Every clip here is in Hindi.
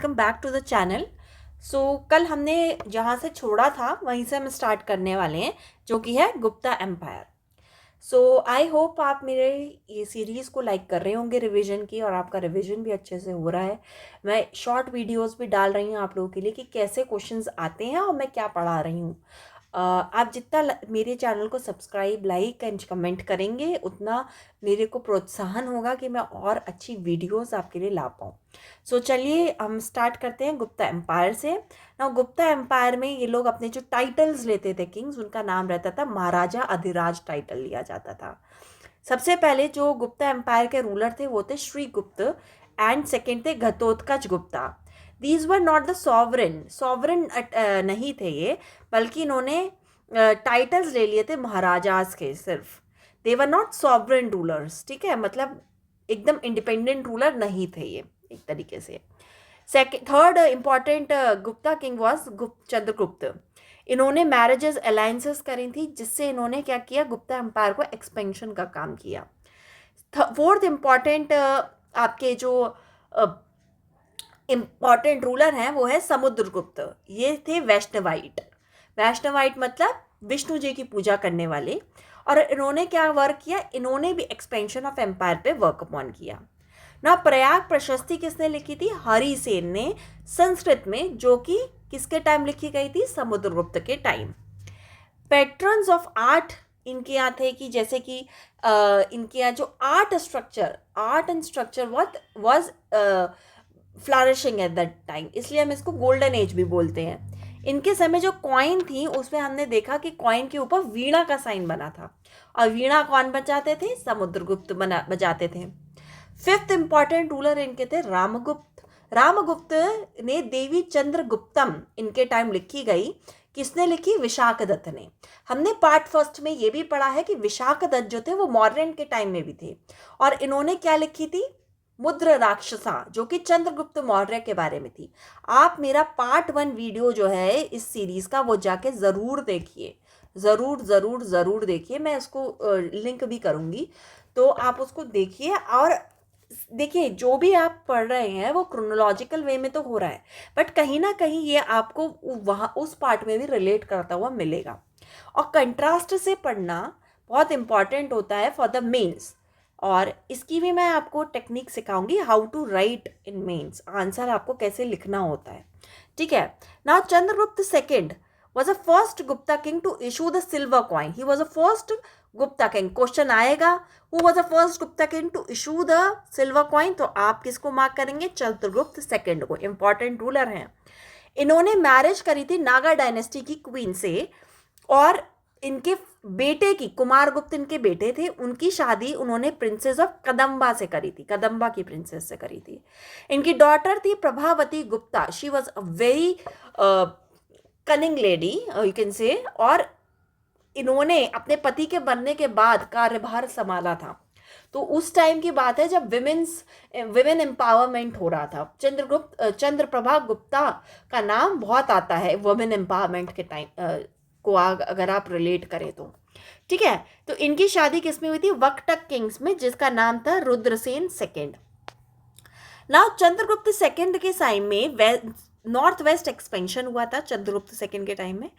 Welcome back to the channel. कल हमने जहाँ से छोड़ा था वहीं से हम स्टार्ट करने वाले हैं, जो कि है गुप्ता एम्पायर। आई होप आप मेरे ये सीरीज़ को लाइक कर रहे होंगे रिवीजन की, और आपका रिवीजन भी अच्छे से हो रहा है। मैं शॉर्ट वीडियोस भी डाल रही हूँ आप लोगों के लिए कि कैसे क्वेश्चंस आते हैं और मैं क्या पढ़ा रही हूँ। आप जितना मेरे चैनल को सब्सक्राइब, लाइक एंड कमेंट करेंगे, उतना मेरे को प्रोत्साहन होगा कि मैं और अच्छी वीडियोस आपके लिए ला पाऊँ। चलिए हम स्टार्ट करते हैं गुप्ता एम्पायर से। ना गुप्ता एम्पायर में ये लोग अपने जो टाइटल्स लेते थे किंग्स, उनका नाम रहता था महाराजा अधिराज, टाइटल लिया जाता था। सबसे पहले जो गुप्ता एम्पायर के रूलर थे वो थे श्रीगुप्त, एंड सेकेंड थे Ghatotkacha Gupta. These were not the sovereign sovereign नहीं थे ये, बल्कि इन्होंने टाइटल्स ले लिए थे महाराजाज के सिर्फ। दे वर नॉट सॉवरेन रूलर्स, ठीक है, मतलब एकदम इंडिपेंडेंट रूलर नहीं थे ये एक तरीके से। Third important Gupta king was Chandragupta. इन्होंने मैरिजेस अलायंसेस करी थी, जिससे इन्होंने क्या किया, गुप्ता एम्पायर को एक्सपेंशन का काम किया। फोर्थ इंपॉर्टेंट आपके जो इम्पॉर्टेंट रूलर हैं वो है समुद्रगुप्त। ये थे वैष्णवाइट। वैष्णवाइट मतलब विष्णु जी की पूजा करने वाले। और इन्होंने क्या वर्क किया, इन्होंने भी एक्सपेंशन ऑफ एम्पायर पे वर्क अपॉन किया ना। प्रयाग प्रशस्ति किसने लिखी थी, हरिसेन ने, संस्कृत में, जो कि किसके टाइम लिखी गई थी, समुद्रगुप्त के टाइम। पैट्रन्स ऑफ आर्ट इनके यहाँ थे कि जैसे कि इनके यहाँ जो art and structure was flourishing at that time, इसलिए हम इसको गोल्डन एज भी बोलते हैं। इनके समय जो कॉइन थी उसमें हमने देखा कि कॉइन के ऊपर वीणा का साइन बना था, और वीणा कौन बजाते थे, समुद्रगुप्त बजाते थे। फिफ्थ इंपॉर्टेंट रूलर इनके थे रामगुप्त। रामगुप्त ने देवी चंद्रगुप्तम इनके टाइम लिखी गई। किसने लिखी, विशाखदत्त ने। हमने पार्ट फर्स्ट में ये भी पढ़ा है कि विशाखदत्त जो थे वो मौर्यन के टाइम में भी थे, और इन्होंने क्या लिखी थी, मुद्र राक्षसा, जो कि चंद्रगुप्त मौर्य के बारे में थी। आप मेरा पार्ट 1 वीडियो जो है इस सीरीज का वो जाके ज़रूर देखिए, ज़रूर देखिए। मैं उसको लिंक भी करूँगी, तो आप उसको देखिए। और देखिए, जो भी आप पढ़ रहे हैं वो क्रोनोलॉजिकल वे में तो हो रहा है, बट कहीं ना कहीं ये आपको वहाँ उस पार्ट में भी रिलेट करता हुआ मिलेगा। और कंट्रास्ट से पढ़ना बहुत इंपॉर्टेंट होता है फॉर द मेंस, और इसकी भी मैं आपको टेक्निक सिखाऊंगी, how to write in mains, answer आपको कैसे लिखना होता है, ठीक है। Now Chandragupta second was the first Gupta king to issue the silver coin. He was the first Gupta king. Question आएगा, who was the first Gupta king to issue the silver coin? तो आप किसको मार्क करेंगे, चंद्रगुप्त सेकेंड को। इंपॉर्टेंट रूलर हैं। इन्होंने मैरिज करी थी नागा डायनेस्टी की क्वीन से, और इनके बेटे की, कुमारगुप्त इनके बेटे थे, उनकी शादी उन्होंने प्रिंसेस ऑफ कदम्बा से करी थी, कदम्बा की प्रिंसेस से करी थी। इनकी डॉटर थी Prabhavati Gupta. She was a very cunning lady, you can say. और इन्होंने अपने पति के बनने के बाद कार्यभार संभाला था। तो उस टाइम की बात है जब विमेन एम्पावरमेंट हो रहा था। चंद्रप्रभा गुप्ता का नाम बहुत आता है वुमेन एम्पावरमेंट के टाइम को अगर आप रिलेट करें तो, ठीक है। तो इनकी शादी किसमें हुई थी, वक्टक किंग्स में, जिसका नाम था Rudrasen second. Now Chandragupta second के टाइम में नॉर्थ वेस्ट एक्सपेंशन हुआ था चंद्रगुप्त सेकेंड के टाइम में,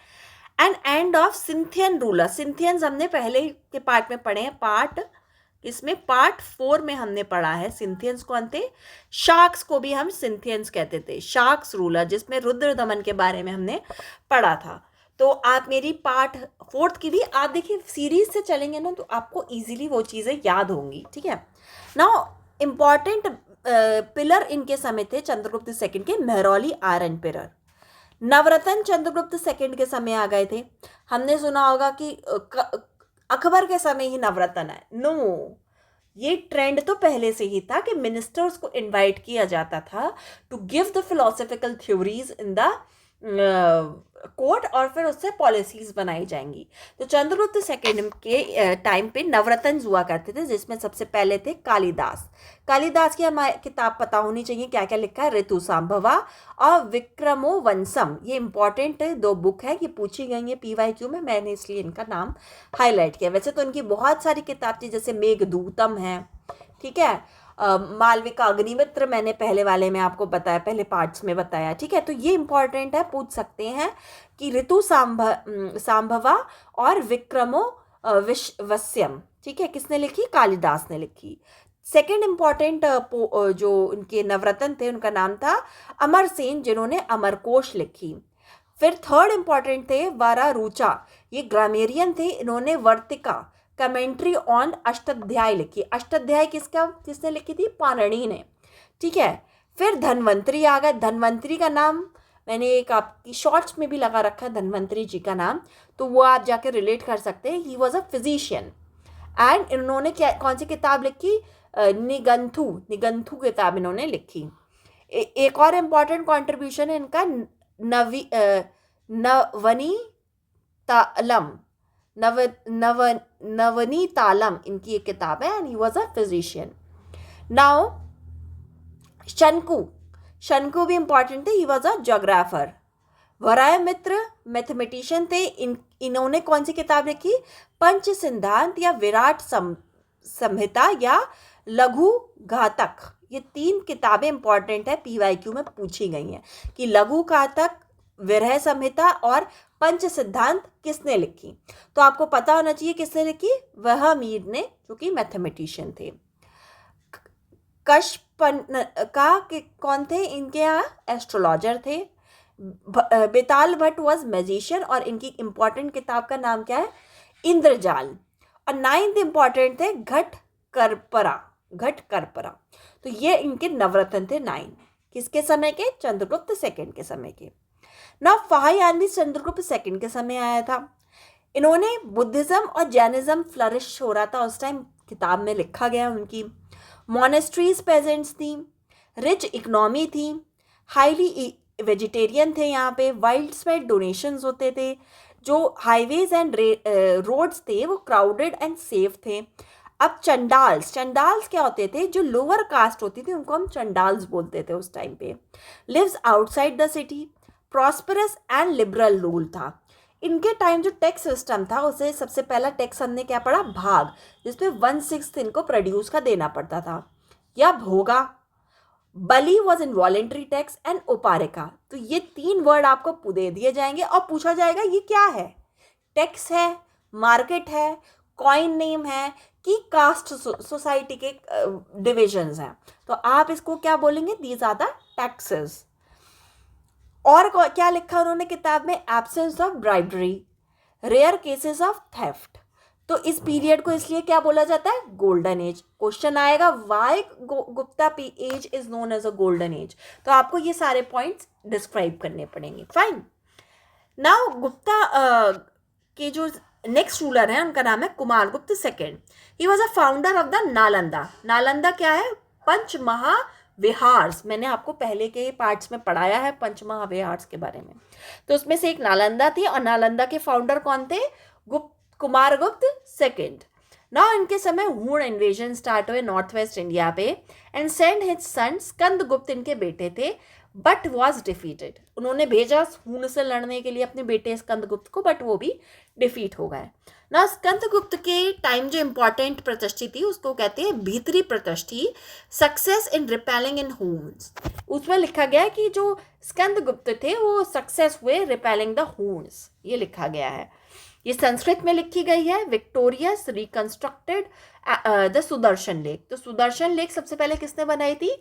and end of Scythian ruler. Scythians हमने पहले के पार्ट में पढ़े हैं, इसमें पार्ट 4 में हमने पढ़ा है सिंथियंस कौन थे। शाक्स को भी हम सिंथियंस कहते थे, शाक्स रूलर, जिसमें रुद्रदमन के बारे में हमने पढ़ा था। तो आप मेरी पार्ट 4 की भी आप देखिए, सीरीज से चलेंगे ना तो आपको इजीली वो चीज़ें याद होंगी, ठीक है। नाउ इम्पॉर्टेंट पिलर इनके समय थे चंद्रगुप्त सेकंड के, मेहरौली आयरन पिलर। नवरत्न चंद्रगुप्त सेकंड के समय आ गए थे। हमने सुना होगा कि अकबर के समय ही नवरत्न है। नो, ये ट्रेंड तो पहले से ही था कि मिनिस्टर्स को इनवाइट किया जाता था to give the philosophical theories in the court, और फिर उससे पॉलिसीज बनाई जाएंगी। तो चंद्रगुप्त सेकेंड के टाइम पे नवरत्न हुआ करते थे, जिसमें सबसे पहले थे कालिदास। कालिदास की हमारी किताब पता होनी चाहिए, क्या क्या लिखा है, ऋतु सांभवा और विक्रमो वंशम। ये इंपॉर्टेंट 2 बुक है, ये पूछी गई है PYQ में, मैंने इसलिए इनका नाम हाईलाइट किया। वैसे तो इनकी बहुत सारी किताब थी, जैसे मेघदूतम है, ठीक है, मालविका अग्निमित्र मैंने पहले वाले में आपको बताया, पहले पार्ट्स में बताया, ठीक है। तो ये इंपॉर्टेंट है, पूछ सकते हैं कि ऋतु सांभवा और विक्रमो वस्यम, ठीक है, किसने लिखी? कालिदास ने लिखी। सेकेंड इंपॉर्टेंट जो उनके नवरत्न थे उनका नाम था अमरसेन, जिन्होंने अमरकोश लिखी। फिर थर्ड इंपॉर्टेंट थे वारा रुचा, ये ग्रामेरियन थे, इन्होंने वर्तिका कमेंट्री ऑन अष्टाध्याय लिखी। अष्टाध्याय किसने लिखी थी? पाणिनि ने, ठीक है। फिर धन्वंतरी आ गए। धन्वंतरी का नाम मैंने एक आपकी शॉर्ट्स में भी लगा रखा है, धन्वंतरी जी का नाम, तो वो आप जाके रिलेट कर सकते हैं। He was a physician and इन्होंने क्या कौन सी किताब लिखी? निगंथु किताब इन्होंने लिखी। एक और इम्पॉर्टेंट कॉन्ट्रीब्यूशन है इनका नवनीतालम इनकी एक किताब है, and he was a physician. Now Shanku भी इंपॉर्टेंट थे, he was a geographer. Varahamihira mathematician थे, इन्होंने कौन सी किताब लिखी? पंच सिद्धांत या विराट संहिता या लघु घातक। ये 3 किताबें इंपॉर्टेंट है, पीवाईक्यू में पूछी गई हैं कि लघु घातक, विरह संहिता और पंच सिद्धांत किसने लिखी। तो आपको पता होना चाहिए किसने लिखी? वह मीर ने, जो कि मैथमेटिशियन थे। कशपनका के कौन थे? इनके यहाँ एस्ट्रोलॉजर थे। बेताल भट्ट वॉज मैजिशियन, और इनकी इंपॉर्टेंट किताब का नाम क्या है? इंद्रजाल। और 9th इंपॉर्टेंट थे घटकरपरा। तो ये इनके नवरत्न थे 9। किसके समय के? चंद्रगुप्त सेकंड के समय के। ना फाहियान भी चंद्रगुप्त सेकंड के समय आया था। इन्होंने बुद्धिज्म और जैनिज्म फ्लरिश हो रहा था उस टाइम, किताब में लिखा गया उनकी। मोनेस्ट्रीज प्रेजेंट्स थी, रिच इकोनॉमी थी, हाईली वेजिटेरियन थे यहाँ पे, वाइल्ड स्प्रेड डोनेशंस होते थे, जो हाईवेज एंड रोड्स थे वो क्राउडेड एंड सेफ थे। अब चंडाल्स क्या होते थे? जो लोअर कास्ट होती थी उनको हम चंडाल्स बोलते थे उस टाइम पे। Lives outside the city, prosperous and liberal rule था। इनके टाइम जो टैक्स सिस्टम था उसे सबसे पहला टैक्स हमने क्या पढ़ा? भाग, जिसपे 1/6 इनको प्रोड्यूस का देना पड़ता था, या भोगा। बली वॉज इनवॉलेंट्री टैक्स एंड उपारिका। तो ये 3 वर्ड आपको दे दिए जाएंगे और पूछा जाएगा ये क्या है? टैक्स है, मार्केट है, कॉइन नेम है, कि कास्ट सोसाइटी के डिविजन्स हैं। तो आप इसको क्या बोलेंगे? These are the taxes. और क्या लिखा उन्होंने किताब में? Absence of bribery, rare cases of theft. तो इस पीरियड को इसलिए क्या बोला जाता है? Golden age. क्वेश्चन आएगा why Gupta age is known as a golden age. तो आपको ये सारे पॉइंट्स डिस्क्राइब करने पड़ेंगे। फाइन। नाउ गुप्ता के जो नेक्स्ट रूलर है उनका नाम है Kumaragupta second. He was a founder of the Nalanda. Nalanda क्या है? पंचमहाविहार्स। मैंने आपको पहले के पार्ट्स में पढ़ाया है पंचमहाविहार्स के बारे में। तो उसमें से एक नालंदा थी, और नालंदा के फाउंडर कौन थे? कुमारगुप्त सेकेंड। ना इनके समय हूण इन्वेजन स्टार्ट हुए नॉर्थ वेस्ट इंडिया पे, and send his son Skandagupta इनके बेटे थे, बट वॉज डिफीटेड। उन्होंने भेजा हूण से लड़ने के लिए अपने बेटे स्कंदगुप्त को, बट वो भी डिफीट हो गए ना। स्कंदगुप्त के टाइम जो इंपॉर्टेंट प्रतिष्ठी थी उसको कहते हैं भीतरी प्रतिष्ठी, सक्सेस इन रिपेलिंग इन हून्स। उसमें लिखा गया है कि जो स्कंदगुप्त थे वो सक्सेस हुए रिपेलिंग द हून्स, ये लिखा गया है। ये संस्कृत में लिखी गई है। Victorious reconstructed the Sudarshan lake. तो सुदर्शन लेक सबसे पहले किसने बनाई थी?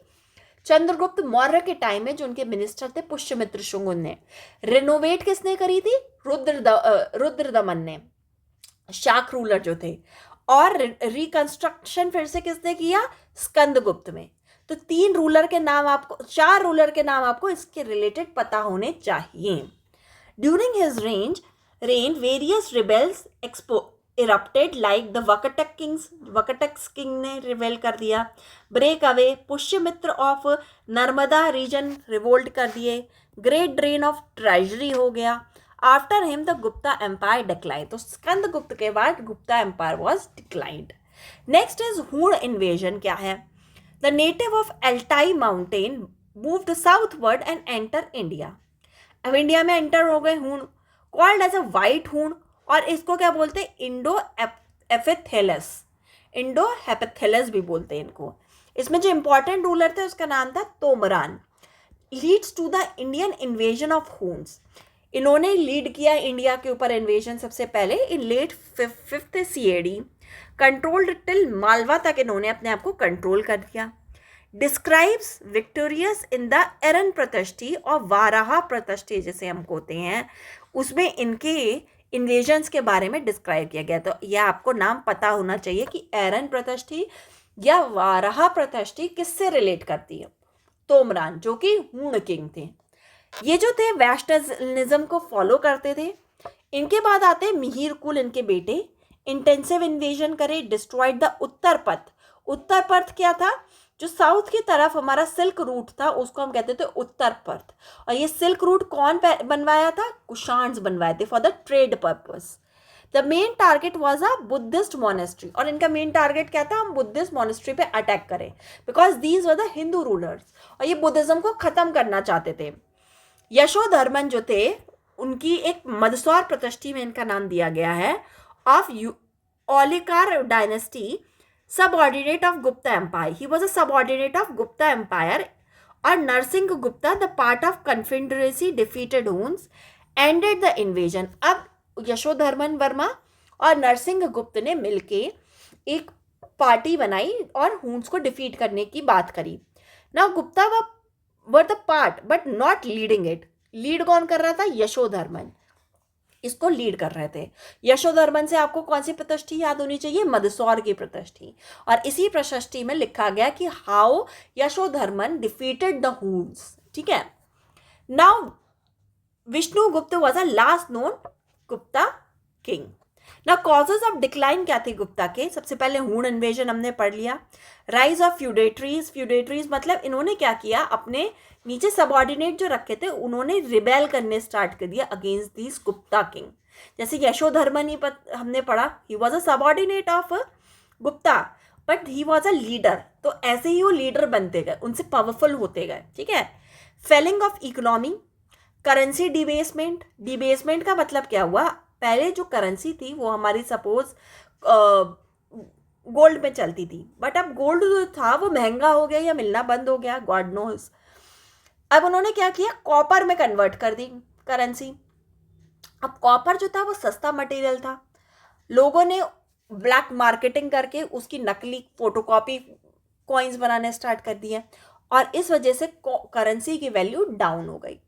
चंद्रगुप्त मौर्य के टाइम में जो उनके मिनिस्टर थे पुष्यमित्र शुंगन ने। रिनोवेट किसने करी थी? रुद्रदमन ने, शाक रूलर जो थे। और रिकंस्ट्रक्शन फिर से किसने किया? स्कंदगुप्त में। तो 4 रूलर के नाम आपको इसके रिलेटेड पता होने चाहिए। During his reign various rebels erupted like the Vakatak kings। Vakataks king ने रिवेल कर दिया। Break away, Pushyamitra of Narmada region revolt कर दिए। ग्रेट ड्रेन ऑफ ट्रेजरी हो गया। After him the Gupta empire decline. तो स्कंदगुप्त के बाद Gupta empire was declined. Next is Huna invasion. क्या है? The native of Altai mountain moved southward and enter India. अब इंडिया में एंटर हो गए हूण, कॉल्ड एज अ वाइट हूण, और इसको क्या बोलते हैं? इंडो हेपेथेलस भी बोलते हैं इनको। इसमें जो इंपॉर्टेंट रूलर थे उसका नाम था Toramana. Leads to the Indian invasion of Huns, इन्होंने लीड किया इंडिया के ऊपर इन्वेजन सबसे पहले in late 5th CAD, controlled till Malwa तक इन्होंने अपने आप को कंट्रोल कर दिया। डिस्क्राइब्स विक्टोरियस इन द एरन प्रतिष्ठी और वाराहा प्रतिष्ठी जैसे हम कहते हैं, उसमें इनके इन्वेजन्स के बारे में डिस्क्राइब किया गया। तो यह आपको नाम पता होना चाहिए कि एरन प्रतिष्ठी या वाराहा प्रतिष्ठी किससे रिलेट करती है। तोमरान जो कि हूण किंग थे, ये जो थे वैष्णविज्म को फॉलो करते थे। इनके बाद आते मिहिर कुल, इनके बेटे, इंटेंसिव इन्वेजन करे, डिस्ट्रॉयड द उत्तर पथ। उत्तर पथ क्या था? जो साउथ की तरफ हमारा सिल्क रूट था उसको हम कहते थे उत्तर पथ। और ये सिल्क रूट कौन बनवाया था? कुशाण्स बनवाए थे for the trade purpose. The main target was a Buddhist monastery, और इनका मेन टारगेट क्या था? हम बुद्धिस्ट मोनेस्ट्री पे अटैक करें, because these were the Hindu rulers, और ये बुद्धिज्म को खत्म करना चाहते थे। यशोधर्मन जो थे उनकी एक मदसौर प्रतिष्ठी में इनका नाम दिया गया है, of Aulikara dynasty, subordinate of Gupta Empire. He was a subordinate of Gupta Empire. और Narasimha Gupta, the part of confederacy, defeated Huns, ended the invasion. अब यशोधर्मन वर्मा और नरसिंह गुप्त ने मिलके एक पार्टी बनाई और हुन्स को डिफीट करने की बात करी। Now Gupta were the part but not leading it. Lead कौन कर रहा था? यशोधर्मन इसको लीड कर रहे थे। यशोधर्मन से आपको कौन सी प्रतिष्ठी याद होनी चाहिए? मदसौर की प्रतिष्ठी। और इसी प्रतिष्ठी में लिखा गया कि हाउ यशोधर्मन डिफीटेड द हून्स। ठीक है। नाउ विष्णु गुप्त was a last known Gupta king. ना कॉजेज ऑफ डिक्लाइन क्या थे गुप्ता के? सबसे पहले हूण इन्वेजन हमने पढ़ लिया। राइज ऑफ फ्यूडेटरीज, फ्यूडेटरीज मतलब इन्होंने क्या किया, अपने नीचे सबऑर्डिनेट जो रखे थे उन्होंने रिबेल करने स्टार्ट कर दिया अगेंस्ट दिस गुप्ता किंग। जैसे यशोधर्मन ही हमने पढ़ा, he was a subordinate of Gupta but he was a leader. तो ऐसे ही वो लीडर बनते गए, उनसे पावरफुल होते गए। ठीक है। Failing of economy, currency debasement. Debasement का मतलब क्या हुआ? पहले जो करेंसी थी वो हमारी सपोज गोल्ड में चलती थी, बट अब गोल्ड जो था वो महंगा हो गया या मिलना बंद हो गया, गॉड नोस। अब उन्होंने क्या किया? कॉपर में कन्वर्ट कर दी करेंसी। अब कॉपर जो था वो सस्ता मटेरियल था, लोगों ने ब्लैक मार्केटिंग करके उसकी नकली फोटोकॉपी कॉइन्स बनाने स्टार्ट कर दिए और इस वजह से करेंसी की वैल्यू डाउन हो गई।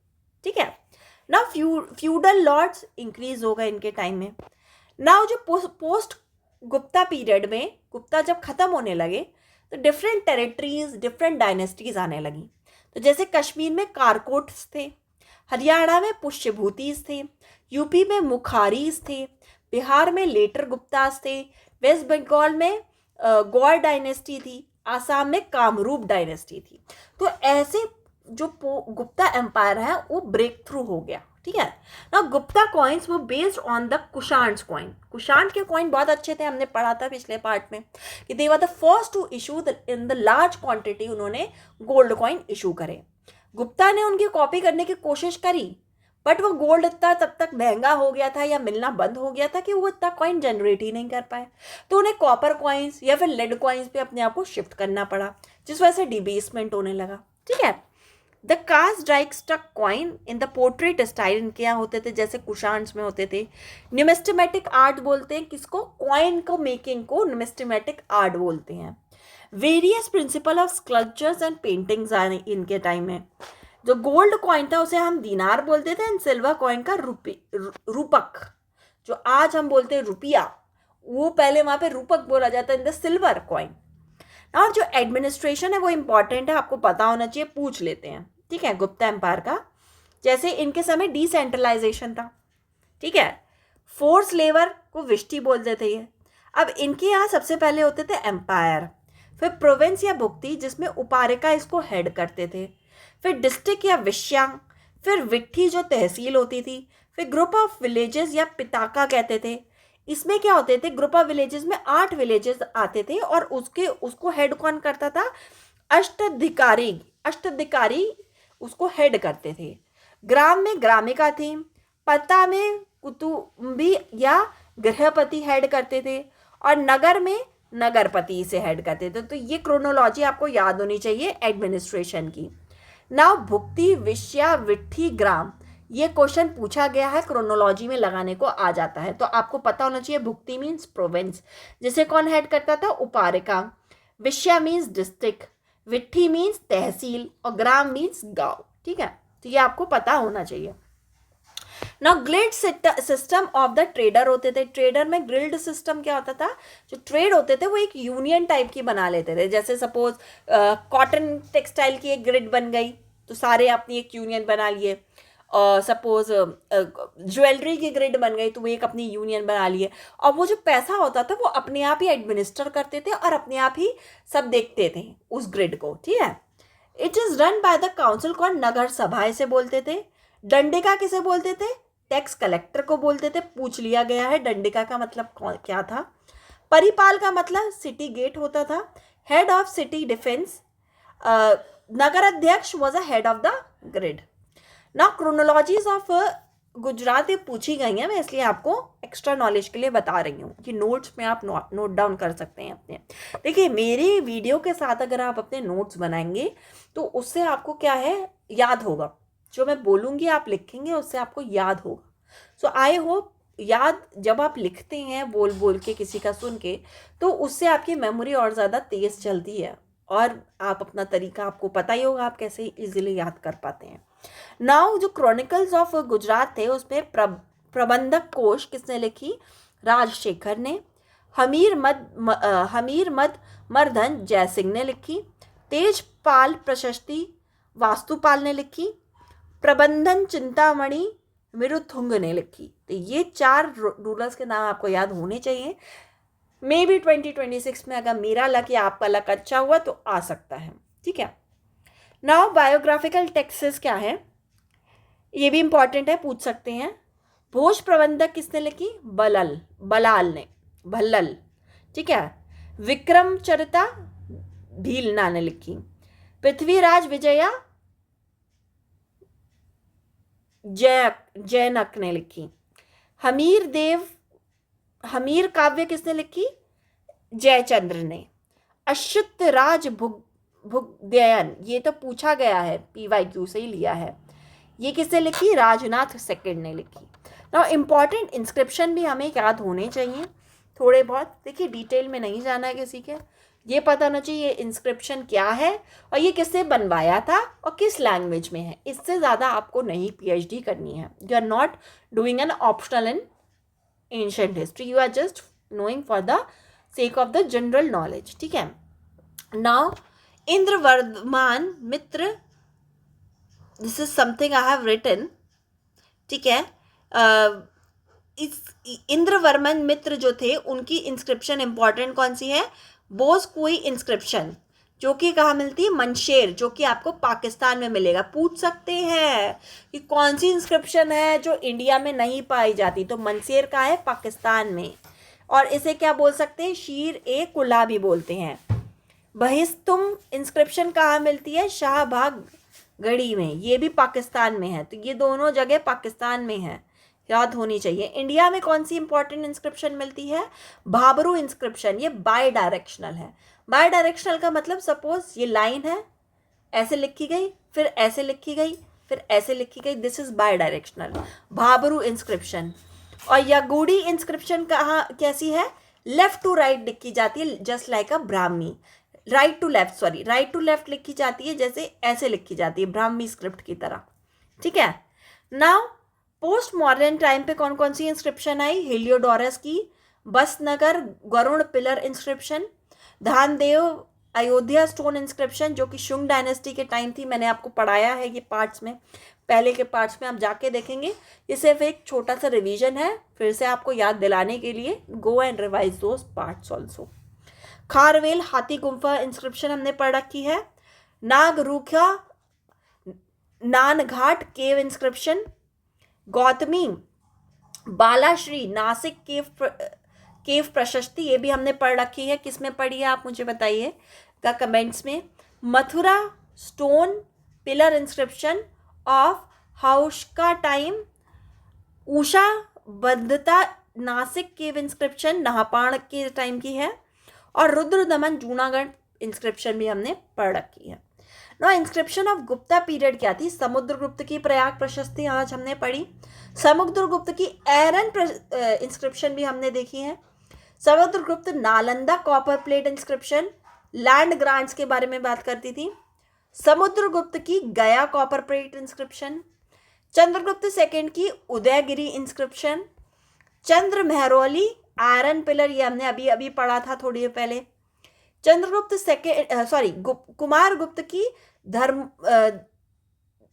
ठीक है। ना फ्यूडल लॉर्ड्स इंक्रीज हो गए इनके टाइम में। नाउ जो पोस्ट गुप्ता पीरियड में, गुप्ता जब खत्म होने लगे तो डिफरेंट टेरिटरीज, डिफरेंट डायनेस्टीज आने लगी। तो जैसे कश्मीर में कारकोट्स थे, हरियाणा में पुष्यभूतीज थे, यूपी में मुखारीज थे, बिहार में लेटर गुप्तास थे, वेस्ट बंगाल में गौड़ डायनेस्टी थी, आसाम में कामरूप डायनेस्टी थी। तो ऐसे जो गुप्ता एम्पायर है वो ब्रेक थ्रू हो गया। ठीक है ना। गुप्ता कॉइन्स वो based on the Kushans coin. Kushan के कॉइन बहुत अच्छे थे, हमने पढ़ा था पिछले पार्ट में कि they were the first to issue in the large quantity, उन्होंने गोल्ड कॉइन इशू करे। गुप्ता ने उनकी कॉपी करने की कोशिश करी बट वो गोल्ड इतना तब तक महंगा हो गया था या मिलना बंद हो गया था कि वो इतना कॉइन जनरेट ही नहीं कर पाए, तो उन्हें कॉपर कॉइन्स या फिर लेड कॉइन्स पे अपने आप को शिफ्ट करना पड़ा, जिस वजह से डिबेसमेंट होने लगा। ठीक है। The cast die struck coin in the portrait style, इनके यहाँ होते थे जैसे कुशाण्स में होते थे। न्यूमिस्टमेटिक आर्ट बोलते हैं किसको? कॉइन को मेकिंग को न्यूमिस्टमेटिक आर्ट बोलते हैं। Various principle of sculptures and paintings आए इनके टाइम में। जो गोल्ड कॉइन था उसे हम दीनार बोलते थे एंड सिल्वर कॉइन का रूपक, जो आज हम बोलते हैं रुपया, वो पहले वहाँ पे रूपक बोला जाता है इन द सिल्वर कॉइन। और जो एडमिनिस्ट्रेशन है वो इंपॉर्टेंट है, आपको पता होना चाहिए, पूछ लेते हैं। ठीक है। गुप्ता एम्पायर का जैसे इनके समय डिसेंट्रलाइजेशन था। ठीक है। फोर्स लेबर को विष्टि बोलते थे ये। अब इनके यहाँ सबसे पहले होते थे एम्पायर, फिर प्रोविंस या भुक्ति जिसमें उपारिका इसको हेड करते थे, फिर डिस्ट्रिक्ट या विषयांग, फिर विट्ठी जो तहसील होती थी, फिर ग्रुप ऑफ विलेजेस या पिताका कहते थे। इसमें क्या होते थे? ग्रुप ऑफ विलेजेस में 8 विलेजेस आते थे और उसको हेड कौन करता था? अष्टाधिकारी। अष्टाधिकारी उसको हेड करते थे। ग्राम में ग्रामिका थी, पता में कुतुंबी या गृहपति हेड करते थे और नगर में नगरपति इसे हेड करते थे। तो ये क्रोनोलॉजी आपको याद होनी चाहिए एडमिनिस्ट्रेशन की। नाउ भुक्ति, विषया, विट्ठी, ग्राम, ये क्वेश्चन पूछा गया है, क्रोनोलॉजी में लगाने को आ जाता है। तो आपको पता होना चाहिए भुक्ति मीन्स प्रोविंस, जिसे कौन हेड करता था, उपारिका। विषया मीन्स डिस्ट्रिक्ट, विट्ठी मीन्स तहसील, और ग्राम मीन्स गांव। ठीक है, तो ये आपको पता होना चाहिए। Now grilled system of the trader होते थे। ट्रेडर में ग्रिल्ड सिस्टम क्या होता था, जो ट्रेड होते थे वो एक यूनियन टाइप की बना लेते थे। जैसे सपोज कॉटन टेक्सटाइल की एक ग्रिड बन गई तो सारे अपनी एक यूनियन बना लिए, और सपोज ज्वेलरी की ग्रिड बन गई तो वो एक अपनी यूनियन बना लिए, और वो जो पैसा होता था वो अपने आप ही एडमिनिस्टर करते थे और अपने आप ही सब देखते थे उस ग्रिड को। ठीक है, it is run by the council, कौन, नगर सभा इसे बोलते थे। दंडिका किसे बोलते थे, टैक्स कलेक्टर को बोलते थे। पूछ लिया गया है दंडिका का मतलब क्या था। परिपाल का मतलब सिटी गेट होता था। हेड ऑफ सिटी डिफेंस, नगर अध्यक्ष was a head of the guild. Now chronologies of Gujarat ये पूछी गई हैं, मैं इसलिए आपको एक्स्ट्रा नॉलेज के लिए बता रही हूँ कि नोट्स में आप नोट डाउन कर सकते हैं अपने। देखिए मेरे वीडियो के साथ अगर आप अपने नोट्स बनाएंगे तो उससे आपको क्या है, याद होगा। जो मैं बोलूँगी आप लिखेंगे, उससे आपको याद होगा। सो आई होप याद जब आप लिखते हैं बोल बोल के, किसी का सुन के, तो उससे आपकी मेमोरी और ज़्यादा तेज़ चलती है, और आप अपना तरीका आपको पता ही होगा आप कैसे इजीली याद कर पाते हैं। नाउ जो क्रॉनिकल्स ऑफ गुजरात थे उसमें प्रबंधक कोश किसने लिखी, राजशेखर ने। हमीर मद मर्दन जयसिंह ने लिखी। तेजपाल प्रशस्ति वास्तुपाल ने लिखी। प्रबंधन चिंतामणि मिरुथुंग ने लिखी। तो ये 4 रूलर्स के नाम आपको याद होने चाहिए। मे बी 2026 में अगर मेरा लक या आपका लक अच्छा हुआ तो आ सकता है। ठीक है, नाउ बायोग्राफिकल टेक्सेस क्या है, ये भी इंपॉर्टेंट है, पूछ सकते हैं। भोज प्रबंधक किसने लिखी, बलाल ने, भल्लल। ठीक है, विक्रम चरिता भीलना ने लिखी। पृथ्वीराज विजया जैनक ने लिखी। हमीर काव्य किसने लिखी, जयचंद्र ने। अश्युत राज भुगदयन, ये तो पूछा गया है, PYQ से ही लिया है, ये किसने लिखी, राजनाथ सेकंड ने लिखी। नाउ इंपॉर्टेंट इंस्क्रिप्शन भी हमें याद होने चाहिए थोड़े बहुत। देखिए डिटेल में नहीं जाना है किसी के, ये पता होना चाहिए इंस्क्रिप्शन क्या है और ये किससे बनवाया था और किस लैंग्वेज में है। इससे ज़्यादा आपको नहीं PhD करनी है। You are not doing an optional in ancient history, you are just knowing for the sake of the general knowledge. ठीक है, now Indravardhaman Mitra, this is something I have written. ठीक है, इस इंद्रवर्मन मित्र जो थे उनकी इंस्क्रिप्शन इंपॉर्टेंट कौन सी है, बोस कोई इंस्क्रिप्शन, जो कि कहाँ मिलती है, मनशेर, जो कि आपको पाकिस्तान में मिलेगा। पूछ सकते हैं कि कौन सी इंस्क्रिप्शन है जो इंडिया में नहीं पाई जाती, तो मनशेर का है पाकिस्तान में, और इसे क्या बोल सकते हैं, शीर ए कुल्ला भी बोलते हैं। बहिस्तुम इंस्क्रिप्शन कहाँ मिलती है, शाहबाग गढ़ी में, ये भी पाकिस्तान में है। तो ये दोनों जगह पाकिस्तान में है, याद होनी चाहिए। इंडिया में कौन सी इंपॉर्टेंट इंस्क्रिप्शन मिलती है, भाबरू इंस्क्रिप्शन, ये बाय डायरेक्शनल है। बाय डायरेक्शनल का मतलब सपोज ये लाइन है, ऐसे लिखी गई, फिर ऐसे लिखी गई, फिर ऐसे लिखी गई, this is by directional, Bhabru inscription. और यगुड़ी इंस्क्रिप्शन कहाँ कैसी है, लेफ्ट टू राइट लिखी जाती है, just like a Brahmi, right to left लिखी जाती है, जैसे ऐसे लिखी जाती है ब्राह्मी स्क्रिप्ट की तरह। ठीक है, नाउ पोस्ट मॉडर्न टाइम पे कौन कौन सी इंस्क्रिप्शन आई, हेलियोडोरस की, Besnagar Garuda pillar inscription, Dhanadeva Ayodhya stone inscription जो कि शुंग डायनेस्टी के टाइम थी, मैंने आपको पढ़ाया है ये पार्ट्स में, पहले के पार्ट्स में आप जाके देखेंगे। ये सिर्फ एक छोटा सा रिवीजन है फिर से आपको याद दिलाने के लिए, go and revise those parts also. Kharavela हाथी गुम्फा इंस्क्रिप्शन हमने पढ़ रखी है। नागरूखा नानघाट केव इंस्क्रिप्शन, गौतमी बालाश्री नासिक केव प्रशस्ति, ये भी हमने पढ़ रखी है। किस में पढ़ी है आप मुझे बताइए का कमेंट्स में। Mathura stone pillar inscription of house का टाइम, उषा बद्धता नासिक केव इंस्क्रिप्शन नहापाण के टाइम की है। और रुद्र दमन जूनागढ़ इंस्क्रिप्शन भी हमने पढ़ रखी है। ना इंस्क्रिप्शन ऑफ गुप्ता पीरियड क्या थी? समुद्रगुप्त की प्रयाग प्रशस्ति आज हमने पढ़ी। समुद्रगुप्त की एरन इंस्क्रिप्शन भी हमने देखी है। Samudragupta Nalanda copper plate inscription land grants के बारे में बात करती थी। समुद्रगुप्त की गया copper plate inscription, Chandragupta second की उदयगिरी इंस्क्रिप्शन, चंद्र महरौली आयरन पिलर, ये हमने अभी अभी पढ़ा था थोड़ी देर पहले। चंद्रगुप्त सेकेंड कुमार गुप्त की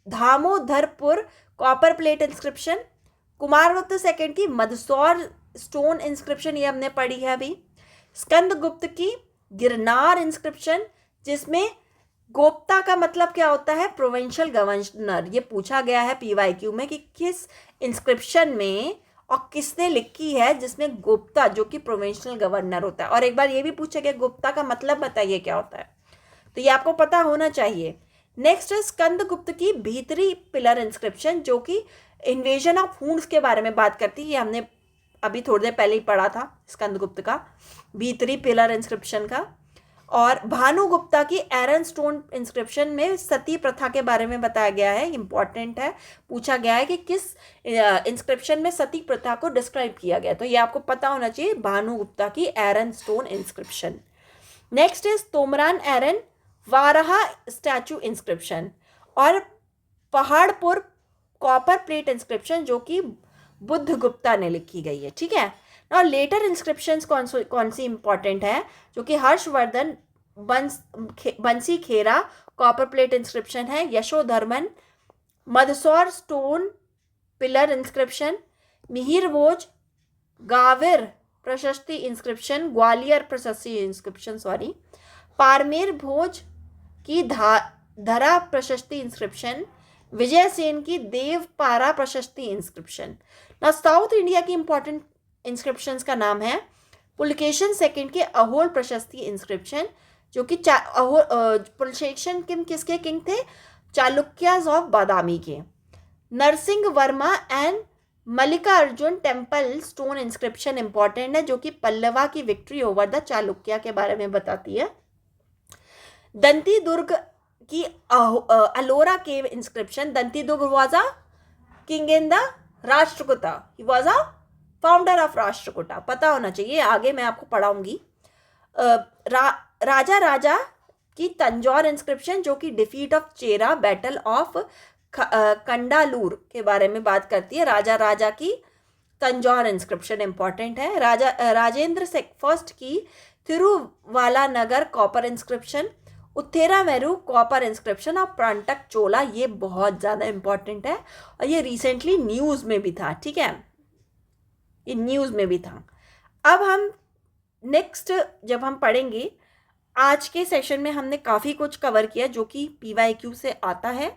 Damodarpur copper plate inscription, Kumaragupta second की मदसौर स्टोन इंस्क्रिप्शन, ये हमने पढ़ी है अभी। स्कंदगुप्त की गिरनार इंस्क्रिप्शन, जिसमें गोप्ता का मतलब क्या होता है? Provincial governor. ये पूछा गया है पीवाईक्यू में कि किस इंस्क्रिप्शन में और किसने लिखी है जिसमें गुप्ता जो कि प्रोविंशियल गवर्नर होता है। और एक बार ये भी पूछा गया गुप्ता का मतलब बताइए क्या होता है, तो ये आपको पता होना चाहिए। नेक्स्ट है स्कंदगुप्त की भीतरी पिलर इंस्क्रिप्शन, जो कि इन्वेजन ऑफ हून्स के बारे में बात करती है। हमने अभी थोड़ी देर पहले ही पढ़ा था स्कंदगुप्त का भीतरी पिलर इंस्क्रिप्शन का। और भानुगुप्ता की एरन स्टोन इंस्क्रिप्शन में सती प्रथा के बारे में बताया गया है, इंपॉर्टेंट है, पूछा गया है कि किस इंस्क्रिप्शन में सती प्रथा को डिस्क्राइब किया गया, तो ये आपको पता होना चाहिए, भानुगुप्ता की Eran stone inscription. Next is Toramana Eran Varaha statue inscription और पहाड़पुर कॉपर प्लेट इंस्क्रिप्शन, जो कि बुद्धगुप्ता ने लिखी गई है। ठीक है, और लेटर इंस्क्रिप्शंस कौन सी इंपॉर्टेंट है? जो कि हर्षवर्धन बंसी खेरा कॉपर प्लेट इंस्क्रिप्शन है, Yashodharman Mandsaur stone pillar inscription, Mihira Bhoja गाविर प्रशस्ति इंस्क्रिप्शन, ग्वालियर प्रशस्ति इंस्क्रिप्शन पारमेर भोज की धरा प्रशस्ति इंस्क्रिप्शन, विजय सेन की देवपारा प्रशस्ति इंस्क्रिप्शन। ना साउथ इंडिया की इंपॉर्टेंट इंस्क्रिप्शंस का नाम है पुलकेशन सेकंड के अहोल प्रशस्ति इंस्क्रिप्शन, जो कि पुलकेशन किसके किंग थे? चालुक्याज ऑफ बादामी के। Narasimha Varma and Mallikarjuna temple stone inscription important है, जो कि पल्लवा की विक्ट्री ओवर द चालुक्या के बारे में बताती है। दंती दुर्ग की Ellora cave inscription, Danti Durga was a king in the Rashtrakuta, he was a founder of Rashtrakuta, पता होना चाहिए, आगे मैं आपको पढ़ाऊंगी। राजा की तंजौर इंस्क्रिप्शन, जो कि defeat of Chera battle of Kandalur के बारे में बात करती है। राजा की तंजौर इंस्क्रिप्शन इंपॉर्टेंट है। राजेंद्र फर्स्ट की थिरुवाला नगर copper inscription, उत्थेरा Meru copper inscription और प्रांटक चोला, ये बहुत ज़्यादा इंपॉर्टेंट है और ये रिसेंटली न्यूज़ में भी था। ठीक है, ये न्यूज़ में भी था। अब हम नेक्स्ट जब हम पढ़ेंगे, आज के सेशन में हमने काफ़ी कुछ कवर किया जो कि PYQ से आता है,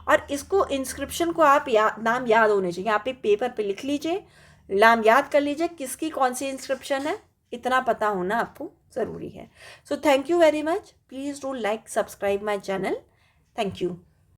और इसको इंस्क्रिप्शन को आप नाम याद होने चाहिए। आप एक पेपर पे लिख लीजिए, नाम याद कर लीजिए किसकी कौन सी इंस्क्रिप्शन है, इतना पता होना आपको ज़रूरी है। So thank you very much, please do like subscribe my channel, thank you.